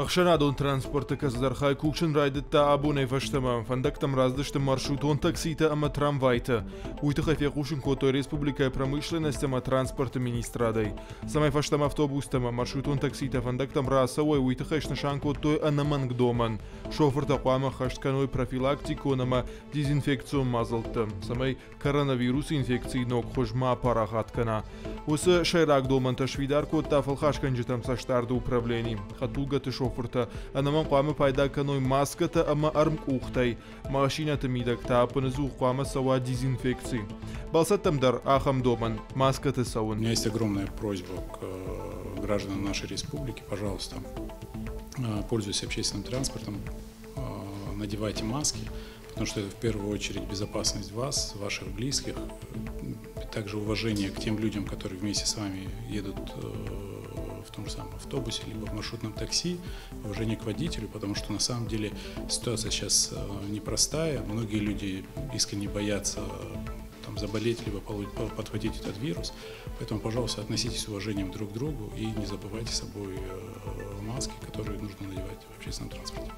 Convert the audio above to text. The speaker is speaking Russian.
Ахшанадон транспорта каздархай кукшин райдетта абунай фаштама фандактам раздышты маршрутон таксита ама трамвайта. Уйтыха фекушин котой республикая промышленность ама транспорта министрадай. Самай фаштам автобустама маршрутон таксита фандактам расовой уйтыха ишнашан котой анамангдоман. Шофер тақуама хаштканой профилактику нама дезинфекцию мазалта. Самай коронавирус инфекции ног хожма парахаткана. Усы шайрагдоман ташвидар кот тафал хашканжитам саштарда управлений. Хатулгаты шоферта, анаман қуамы пайда каной маската ама армк ухтай, машината мидак тапанызу қуама сава дезинфекции. Балсаттамдар ахам доман, маската саун. У меня есть огромная просьба к гражданам нашей республики, пожалуйста, пользуясь общественным транспортом, надевайте маски, потому что это в первую очередь безопасность вас, ваших близких, также уважение к тем людям, которые вместе с вами едут в том же самом автобусе, либо в маршрутном такси, уважение к водителю, потому что на самом деле ситуация сейчас непростая, многие люди искренне боятся заболеть, либо подхватить этот вирус, поэтому, пожалуйста, относитесь с уважением друг к другу и не забывайте с собой маски, которые нужно надевать в общественном транспорте.